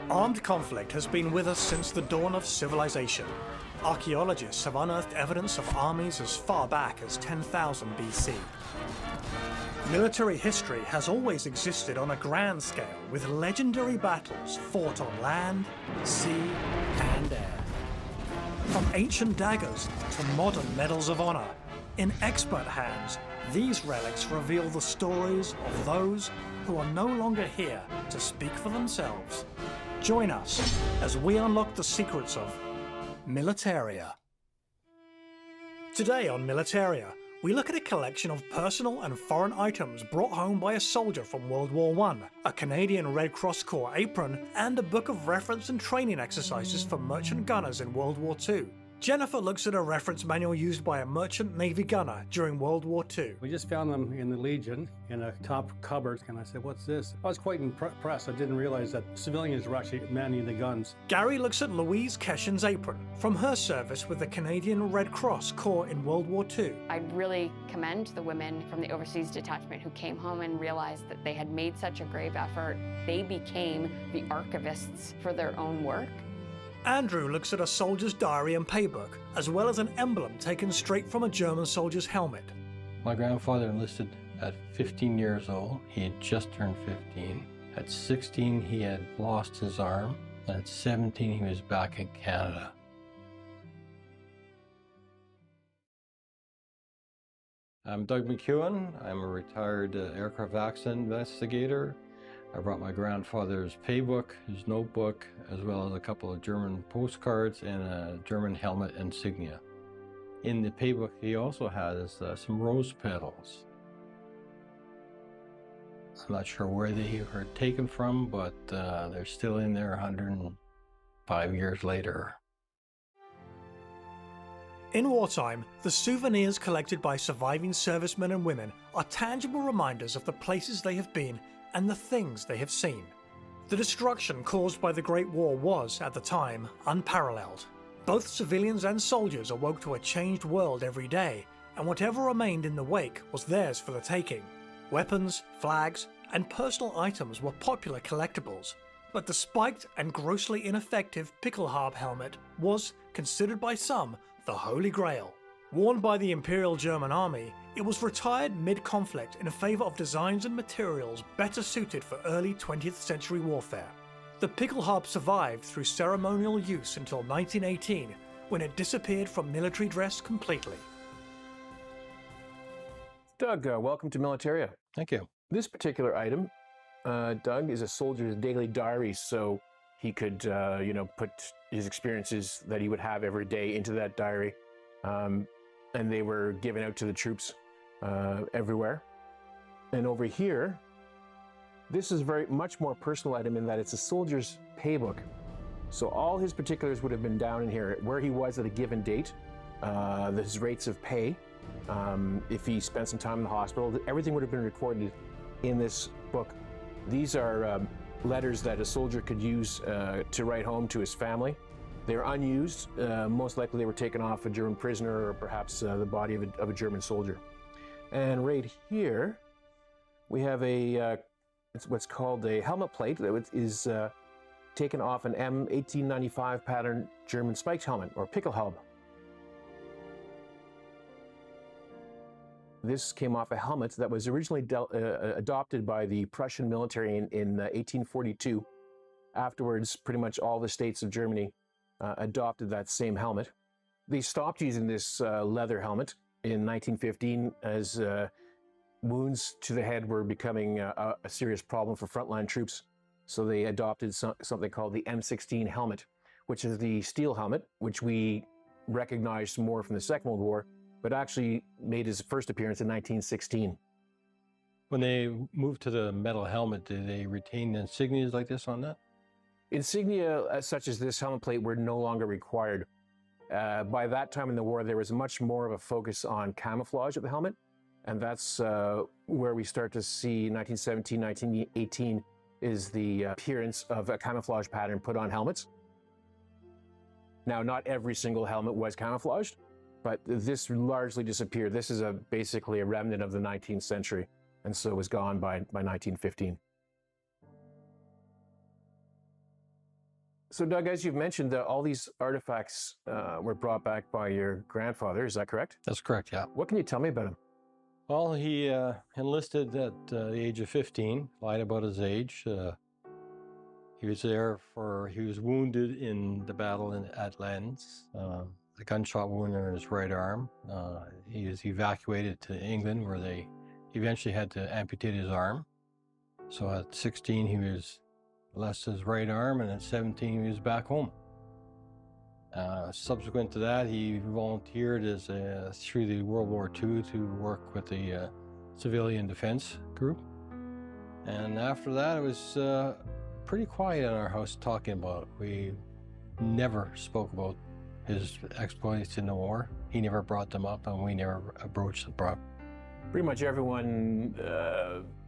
Armed conflict has been with us since the dawn of civilization. Archaeologists have unearthed evidence of armies as far back as 10,000 BC. Military history has always existed on a grand scale, with legendary battles fought on land, sea, and air. From ancient daggers to modern medals of honor, in expert hands, these relics reveal the stories of those who are no longer here to speak for themselves. Join us as we unlock the secrets of Militaria. Today on Militaria, we look at a collection of personal and foreign items brought home by a soldier from World War I, a Canadian Red Cross Corps apron, and a book of reference and training exercises for merchant gunners in World War II. Jennifer looks at a reference manual used by a merchant Navy gunner during World War II. We just found them in the Legion in a top cupboard, and I said, "What's this?" I was quite impressed. I didn't realize that civilians were actually manning the guns. Gary looks at Louise Keshen's apron from her service with the Canadian Red Cross Corps in World War II. I really commend the women from the overseas detachment who came home and realized that they had made such a grave effort. They became the archivists for their own work. Andrew looks at a soldier's diary and paybook, as well as an emblem taken straight from a German soldier's helmet. My grandfather enlisted at 15 years old. He had just turned 15. At 16, he had lost his arm. And at 17, he was back in Canada. I'm Doug McEwen. I'm a retired aircraft accident investigator. I brought my grandfather's paybook, his notebook, as well as a couple of German postcards and a German helmet insignia. In the paybook, he also has some rose petals. I'm not sure where they were taken from, but they're still in there 105 years later. In wartime, the souvenirs collected by surviving servicemen and women are tangible reminders of the places they have been and the things they have seen. The destruction caused by the Great War was, at the time, unparalleled. Both civilians and soldiers awoke to a changed world every day, and whatever remained in the wake was theirs for the taking. Weapons, flags, and personal items were popular collectibles, but the spiked and grossly ineffective pickelhaube helmet was, considered by some, the Holy Grail. Worn by the Imperial German Army, it was retired mid-conflict in favour of designs and materials better suited for early 20th century warfare. The pickelhaube survived through ceremonial use until 1918, when it disappeared from military dress completely. Doug, welcome to Militaria. Thank you. This particular item, Doug, is a soldier's daily diary, so he could, put his experiences that he would have every day into that diary. And they were given out to the troops everywhere. And over here, this is very much more personal item in that it's a soldier's paybook. So all his particulars would have been down in here, where he was at a given date, his rates of pay, if he spent some time in the hospital, everything would have been recorded in this book. These are letters that a soldier could use to write home to his family. They're unused. Most likely they were taken off a German prisoner or perhaps the body of a German soldier. And right here, we have it's what's called a helmet plate that is taken off an M1895 pattern German spiked helmet, or pickelhaube. This came off a helmet that was originally adopted by the Prussian military in 1842. Afterwards, pretty much all the states of Germany adopted that same helmet. They stopped using this leather helmet in 1915 as wounds to the head were becoming a serious problem for frontline troops. So they adopted something called the M16 helmet, which is the steel helmet, which we recognized more from the Second World War, but actually made his first appearance in 1916. When they moved to the metal helmet, did they retain insignias like this on that? Insignia such as this helmet plate were no longer required. By that time in the war, there was much more of a focus on camouflage of the helmet, and that's where we start to see 1917, 1918 is the appearance of a camouflage pattern put on helmets. Now, not every single helmet was camouflaged, but this largely disappeared. This is basically a remnant of the 19th century, and so it was gone by 1915. So, Doug, as you've mentioned, all these artifacts were brought back by your grandfather. Is that correct? That's correct, yeah. What can you tell me about him? Well, he enlisted at the age of 15, lied about his age. He was wounded in the battle at Lens, a gunshot wound in his right arm. He was evacuated to England, where they eventually had to amputate his arm. So at 16, he lost his right arm, and at 17, he was back home. Subsequent to that, he volunteered through the World War II to work with the civilian defense group. And after that, it was pretty quiet in our house talking about it. We never spoke about his exploits in the war. He never brought them up, and we never broached the problem. Pretty much everyone,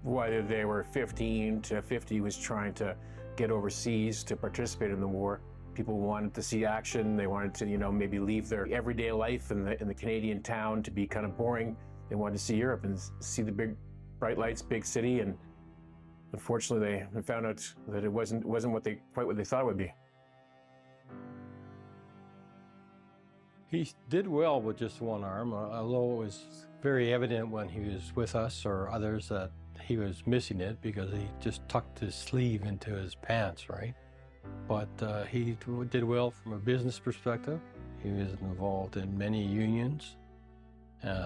whether they were 15 to 50, was trying to get overseas to participate in the war. People wanted to see action. They wanted to, maybe leave their everyday life in the Canadian town to be kind of boring. They wanted to see Europe and see the big, bright lights, big city. And unfortunately, they found out that it wasn't quite what they thought it would be. He did well with just one arm, although it was very evident when he was with us or others that he was missing it because he just tucked his sleeve into his pants, right? But he did well from a business perspective. He was involved in many unions,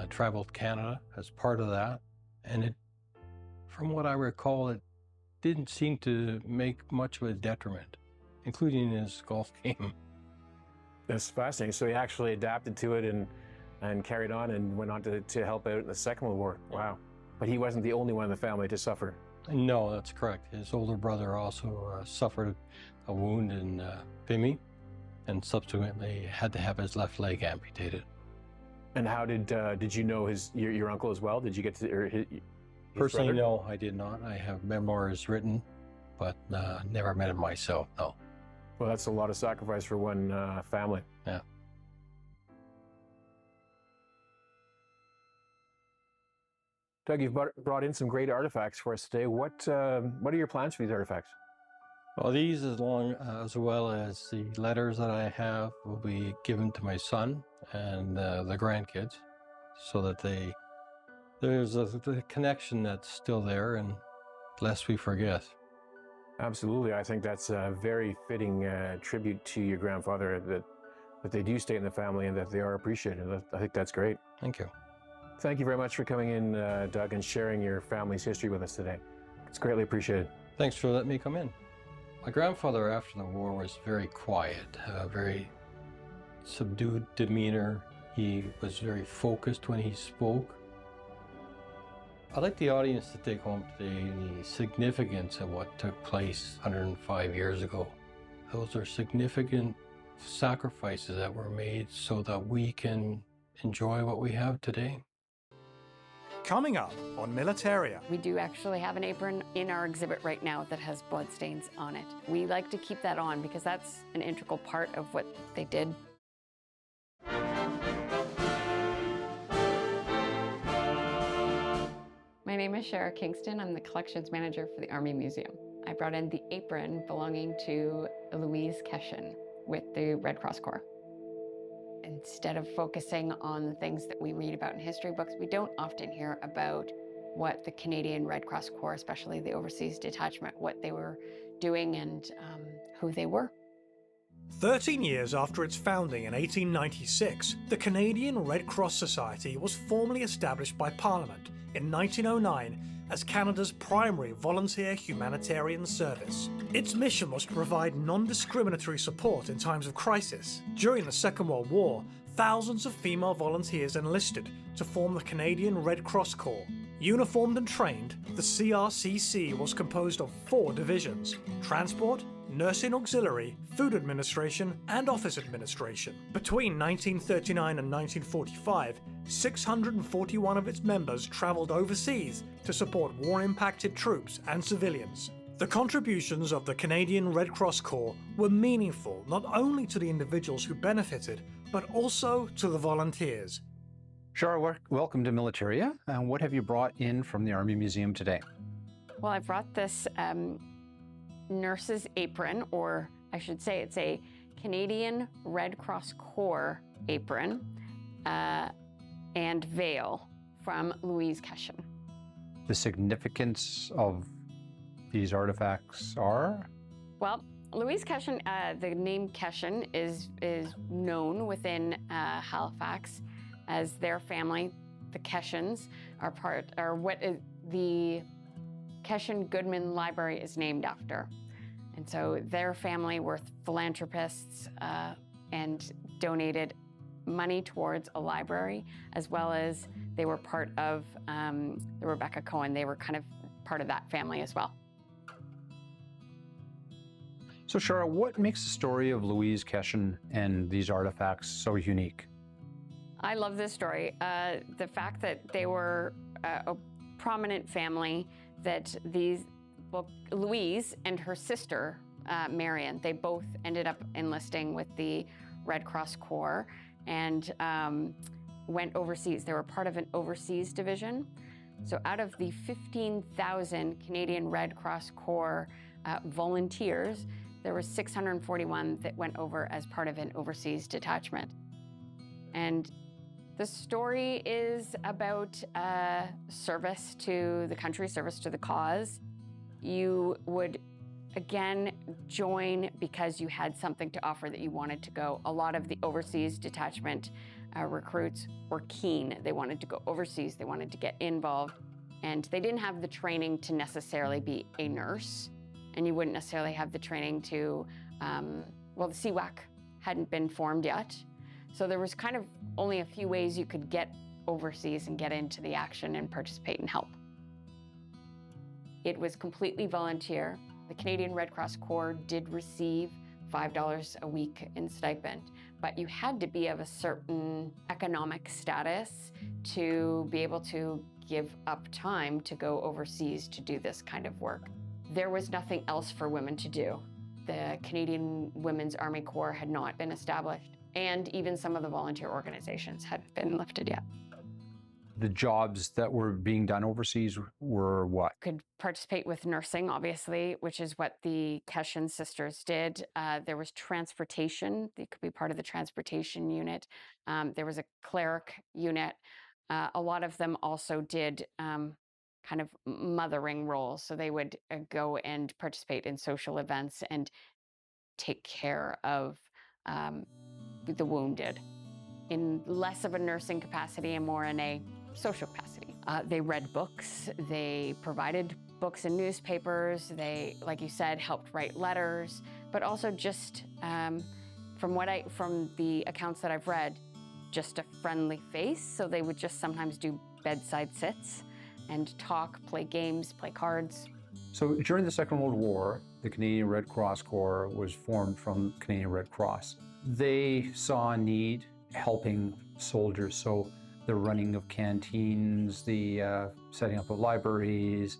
traveled Canada as part of that. And from what I recall, it didn't seem to make much of a detriment, including his golf game. That's fascinating. So he actually adapted to it and carried on and went on to help out in the Second World War. Wow. But he wasn't the only one in the family to suffer. No, that's correct. His older brother also suffered a wound in Vimy and subsequently had to have his left leg amputated. And how did you know your uncle as well? Did you get to his Personally, brother? no, I did not. I have memoirs written, but never met him myself, no. Well, that's a lot of sacrifice for one family. Yeah. Doug, you've brought in some great artifacts for us today. What are your plans for these artifacts? Well, these, as well as the letters that I have, will be given to my son and the grandkids, so that there's a connection that's still there, and lest we forget. Absolutely. I think that's a very fitting tribute to your grandfather, that they do stay in the family and that they are appreciated. I think that's great. Thank you. Thank you very much for coming in, Doug, and sharing your family's history with us today. It's greatly appreciated. Thanks for letting me come in. My grandfather after the war was very quiet, very subdued demeanor. He was very focused when he spoke. I'd like the audience to take home today the significance of what took place 105 years ago. Those are significant sacrifices that were made so that we can enjoy what we have today. Coming up on Militaria. We do actually have an apron in our exhibit right now that has bloodstains on it. We like to keep that on because that's an integral part of what they did. My name is Shara Kingston. I'm the collections manager for the Army Museum. I brought in the apron belonging to Louise Keshin with the Red Cross Corps. Instead of focusing on the things that we read about in history books, we don't often hear about what the Canadian Red Cross Corps, especially the overseas detachment, what they were doing and who they were. 13 years after its founding in 1896, the Canadian Red Cross Society was formally established by Parliament in 1909 as Canada's primary volunteer humanitarian service. Its mission was to provide non-discriminatory support in times of crisis. During the Second World War, thousands of female volunteers enlisted to form the Canadian Red Cross Corps. Uniformed and trained, the CRCC was composed of 4 divisions: Transport, Nursing Auxiliary, Food Administration, and Office Administration. Between 1939 and 1945, 641 of its members travelled overseas to support war-impacted troops and civilians. The contributions of the Canadian Red Cross Corps were meaningful not only to the individuals who benefited, but also to the volunteers. Shara, welcome to Militaria. What have you brought in from the Army Museum today? Well, I brought this nurse's apron, or I should say it's a Canadian Red Cross Corps apron and veil from Louise Keshen. The significance of these artifacts are? Well, Louise Keshen, the name Keshen is known within Halifax as their family. The Keshens are what the Keshen Goodman Library is named after. And so their family were philanthropists and donated money towards a library, as well as they were part of the Rebecca Cohen. They were kind of part of that family as well. So Shara, what makes the story of Louise Keshen and these artifacts so unique? I love this story. The fact that they were a prominent family, that Louise and her sister, Marion, they both ended up enlisting with the Red Cross Corps and went overseas. They were part of an overseas division. So out of the 15,000 Canadian Red Cross Corps volunteers, there were 641 that went over as part of an overseas detachment. And the story is about service to the country, service to the cause. You would, again, join because you had something to offer that you wanted to go. A lot of the overseas detachment recruits were keen. They wanted to go overseas. They wanted to get involved. And they didn't have the training to necessarily be a nurse. And you wouldn't necessarily have the training to, well, the CWAC hadn't been formed yet. So there was kind of only a few ways you could get overseas and get into the action and participate and help. It was completely volunteer. The Canadian Red Cross Corps did receive $5 a week in stipend, but you had to be of a certain economic status to be able to give up time to go overseas to do this kind of work. There was nothing else for women to do. The Canadian Women's Army Corps had not been established, and even some of the volunteer organizations hadn't been lifted yet. The jobs that were being done overseas were what? Could participate with nursing, obviously, which is what the Keshen sisters did. There was transportation. They could be part of the transportation unit. There was a cleric unit. A lot of them also did kind of mothering roles. So they would go and participate in social events and take care of the wounded in less of a nursing capacity and more in a social capacity. They read books, they provided books and newspapers, they, like you said, helped write letters, but also just from the accounts that I've read, just a friendly face. So they would just sometimes do bedside sits and talk, play games, play cards. So during the Second World War, the Canadian Red Cross Corps was formed from Canadian Red Cross. They saw a need helping soldiers. So the running of canteens, the setting up of libraries,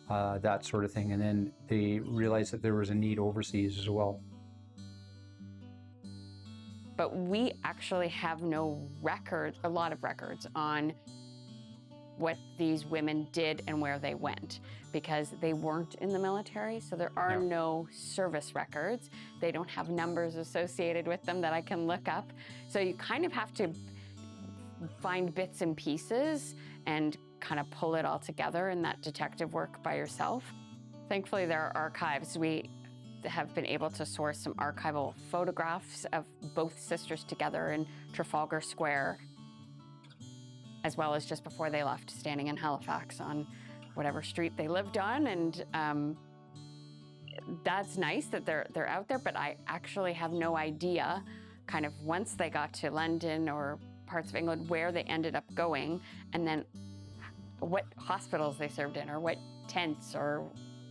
that sort of thing. And then they realized that there was a need overseas as well. But we actually have no records, a lot of records on what these women did and where they went, because they weren't in the military, so there are no service records. They don't have numbers associated with them that I can look up. So you kind of have to find bits and pieces and kind of pull it all together in that detective work by yourself. Thankfully, there are archives. We have been able to source some archival photographs of both sisters together in Trafalgar Square, as well as just before they left, standing in Halifax on whatever street they lived on. And that's nice that they're out there, but I actually have no idea, kind of once they got to London or parts of England, where they ended up going, and then what hospitals they served in, or what tents, or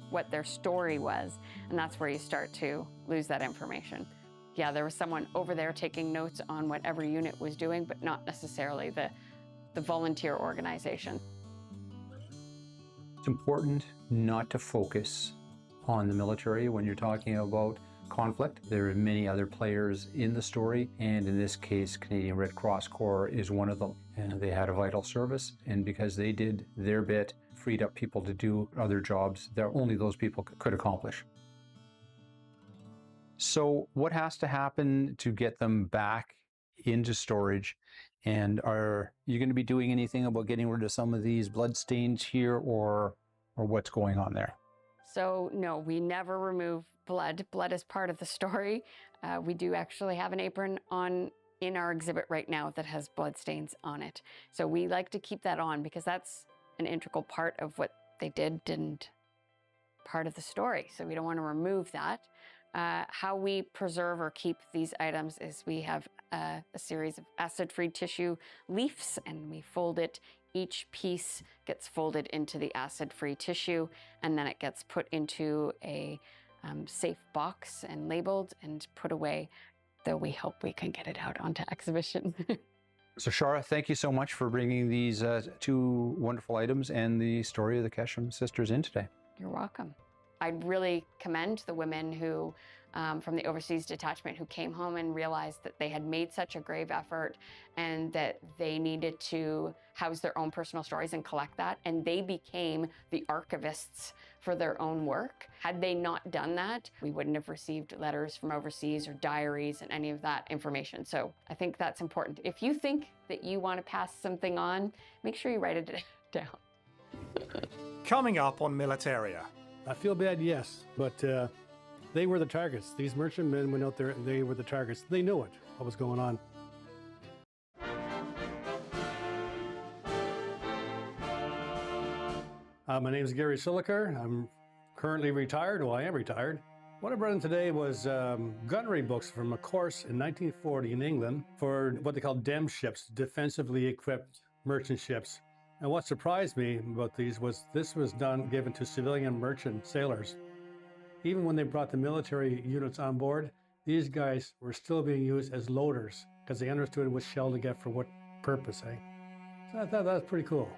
what their story was. And that's where you start to lose that information. Yeah, there was someone over there taking notes on what every unit was doing, but not necessarily the volunteer organization. It's important not to focus on the military when you're talking about conflict. There are many other players in the story, and in this case, Canadian Red Cross Corps is one of them. And they had a vital service, and because they did their bit, freed up people to do other jobs that only those people could accomplish. So what has to happen to get them back into storage? And are you going to be doing anything about getting rid of some of these blood stains here, or what's going on there? So no, we never remove blood. Blood is part of the story. We do actually have an apron on in our exhibit right now that has blood stains on it. So we like to keep that on because that's an integral part of what they did and part of the story. So we don't want to remove that. How we preserve or keep these items is we have a series of acid-free tissue leaves, and we fold it. Each piece gets folded into the acid-free tissue, and then it gets put into a safe box and labeled and put away, though we hope we can get it out onto exhibition. So Shara, thank you so much for bringing these two wonderful items and the story of the Keshem sisters in today. You're welcome. I'd really commend the women who, from the overseas detachment, who came home and realized that they had made such a grave effort and that they needed to house their own personal stories and collect that. And they became the archivists for their own work. Had they not done that, we wouldn't have received letters from overseas or diaries and any of that information. So I think that's important. If you think that you want to pass something on, make sure you write it down. Coming up on Militaria. I feel bad, yes, but they were the targets. These merchantmen went out there and they were the targets. They knew it, what was going on. My name is Gary Siliker. I'm currently retired. Well, I am retired. What I brought in today was gunnery books from a course in 1940 in England for what they call DEM ships, defensively equipped merchant ships. And what surprised me about these was this was given to civilian merchant sailors. Even when they brought the military units on board, these guys were still being used as loaders because they understood which shell to get for what purpose. So I thought that was pretty cool.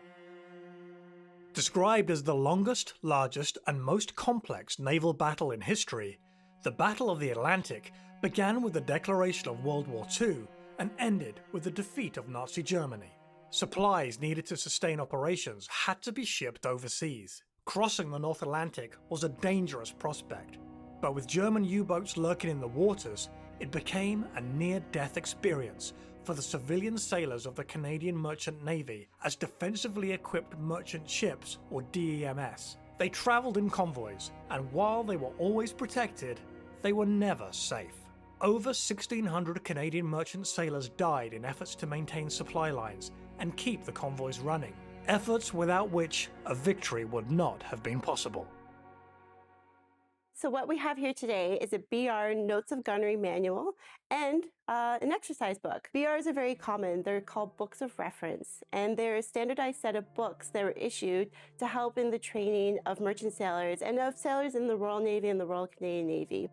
Described as the longest, largest, and most complex naval battle in history, the Battle of the Atlantic began with the declaration of World War II and ended with the defeat of Nazi Germany. Supplies needed to sustain operations had to be shipped overseas. Crossing the North Atlantic was a dangerous prospect, but with German U-boats lurking in the waters, it became a near-death experience for the civilian sailors of the Canadian Merchant Navy as defensively equipped merchant ships, or DEMS. They travelled in convoys, and while they were always protected, they were never safe. Over 1,600 Canadian merchant sailors died in efforts to maintain supply lines and keep the convoys running, efforts without which a victory would not have been possible. So what we have here today is a BR Notes of Gunnery manual and an exercise book. BRs are very common. They're called books of reference, and they're a standardized set of books that were issued to help in the training of merchant sailors and of sailors in the Royal Navy and the Royal Canadian Navy.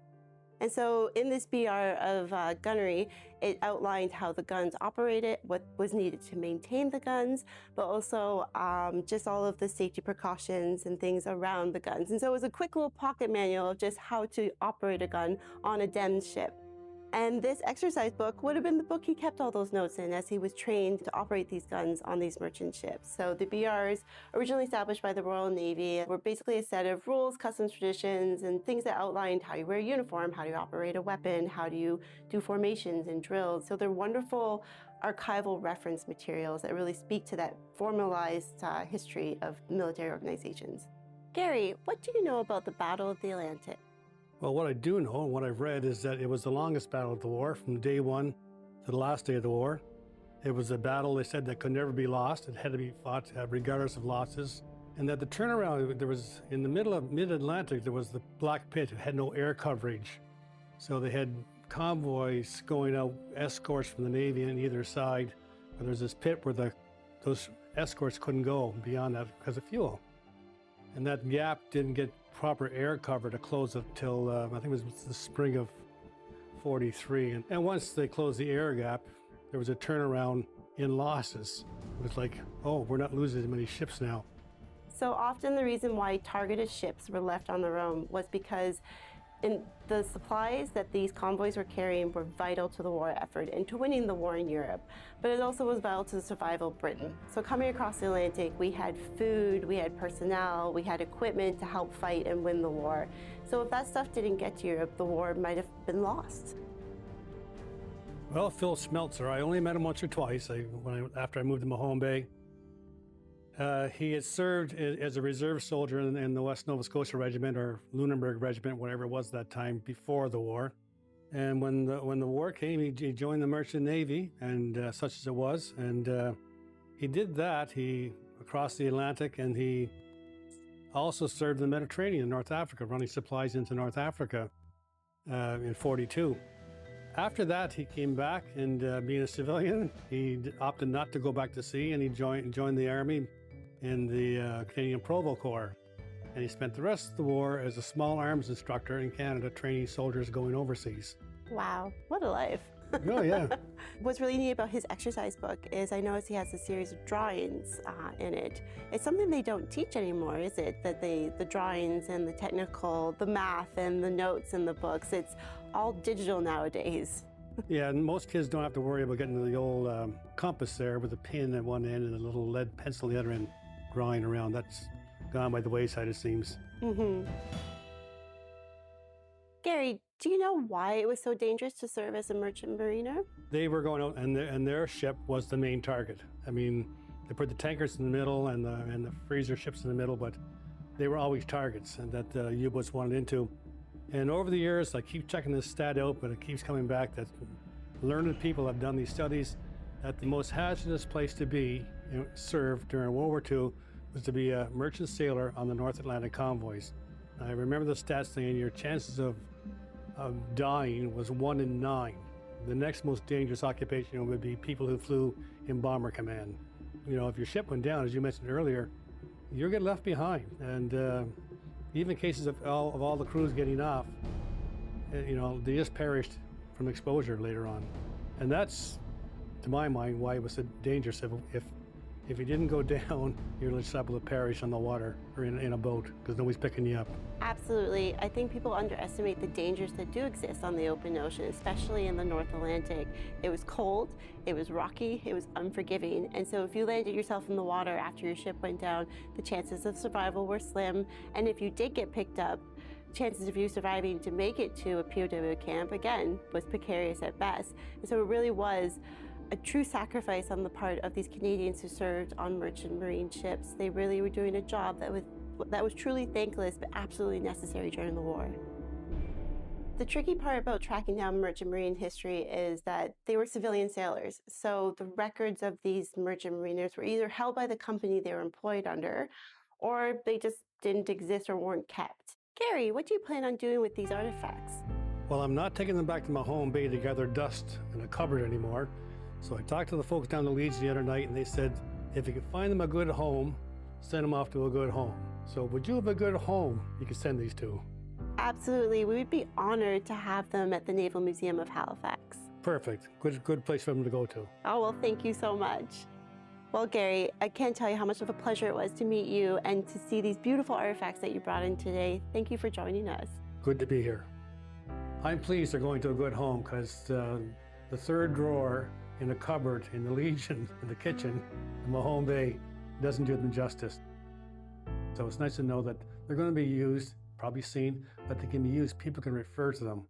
And so in this BR of gunnery, it outlined how the guns operated, what was needed to maintain the guns, but also just all of the safety precautions and things around the guns. And so it was a quick little pocket manual of just how to operate a gun on a DEM ship. And this exercise book would have been the book he kept all those notes in as he was trained to operate these guns on these merchant ships. So the BRs, originally established by the Royal Navy, were basically a set of rules, customs, traditions, and things that outlined how you wear a uniform, how do you operate a weapon, how do you do formations and drills. So they're wonderful archival reference materials that really speak to that formalized history of military organizations. Gary, what do you know about the Battle of the Atlantic? Well, what I do know and what I've read is that it was the longest battle of the war from day one to the last day of the war. It was a battle, they said, that could never be lost. It had to be fought regardless of losses. And that the turnaround, there was, in the middle of mid-Atlantic, there was the Black Pit. It had no air coverage. So they had convoys going out, escorts from the Navy on either side. But there's this pit where those escorts couldn't go beyond that because of fuel. And that gap didn't get proper air cover to close it till, I think it was the spring of 43. And once they closed the air gap, there was a turnaround in losses. It was like, oh, we're not losing as many ships now. So often the reason why targeted ships were left on their own was because And the supplies that these convoys were carrying were vital to the war effort and to winning the war in Europe, but it also was vital to the survival of Britain. So coming across the Atlantic, we had food, we had personnel, we had equipment to help fight and win the war. So if that stuff didn't get to Europe, the war might have been lost. Well, Phil Smeltzer, I only met him once or twice after I moved to Mahone Bay. He had served as a reserve soldier in the West Nova Scotia Regiment, or Lunenburg Regiment, whatever it was that time, before the war. And when the war came, he joined the Merchant Navy, and such as it was. And he did that. He crossed the Atlantic, and he also served in the Mediterranean, North Africa, running supplies into North Africa in '42. After that, he came back, and being a civilian, he opted not to go back to sea, and he joined the Army in the Canadian Provo Corps. And he spent the rest of the war as a small arms instructor in Canada, training soldiers going overseas. Wow, what a life. Oh, yeah. What's really neat about his exercise book is I noticed he has a series of drawings in it. It's something they don't teach anymore, is it? That the drawings and the technical, the math and the notes in the books, it's all digital nowadays. Yeah, and most kids don't have to worry about getting the old compass there with a pin at one end and a little lead pencil at the other end drawing around. That's gone by the wayside, it seems. Mm-hmm. Gary, do you know why it was so dangerous to serve as a merchant mariner? They were going out, and their ship was the main target. I mean, they put the tankers in the middle and the freezer ships in the middle, but they were always targets and that the U-boats wanted into. And over the years, I keep checking this stat out, but it keeps coming back that learned people have done these studies that the most hazardous place to be served during World War II was to be a merchant sailor on the North Atlantic convoys. I remember the stats saying your chances of dying was 1 in 9. The next most dangerous occupation would be people who flew in bomber command. You know, if your ship went down, as you mentioned earlier, you're getting left behind. And even cases of all the crews getting off, you know, they just perished from exposure later on. And that's, to my mind, why it was so dangerous. If you didn't go down, you're liable to perish on the water or in a boat because nobody's picking you up. Absolutely. I think people underestimate the dangers that do exist on the open ocean, especially in the North Atlantic. It was cold, it was rocky, it was unforgiving. And so if you landed yourself in the water after your ship went down, the chances of survival were slim. And if you did get picked up, chances of you surviving to make it to a POW camp, again, was precarious at best. And so it really was a true sacrifice on the part of these Canadians who served on merchant marine ships. They really were doing a job that was truly thankless but absolutely necessary during the war. The tricky part about tracking down merchant marine history is that they were civilian sailors. So the records of these merchant mariners were either held by the company they were employed under, or they just didn't exist or weren't kept. Gary, what do you plan on doing with these artifacts? Well, I'm not taking them back to Mahone Bay to gather dust in a cupboard anymore. So I talked to the folks down the Leeds the other night, and they said, if you can find them a good home, send them off to a good home. So would you have a good home you could send these to? Absolutely. We would be honored to have them at the Naval Museum of Halifax. Perfect. Good place for them to go to. Oh, well, thank you so much. Well, Gary, I can't tell you how much of a pleasure it was to meet you and to see these beautiful artifacts that you brought in today. Thank you for joining us. Good to be here. I'm pleased they're going to a good home because the third drawer in a cupboard in the Legion in the kitchen in Mahone Bay doesn't do them justice. So it's nice to know that they're going to be used, probably seen, but they can be used. People can refer to them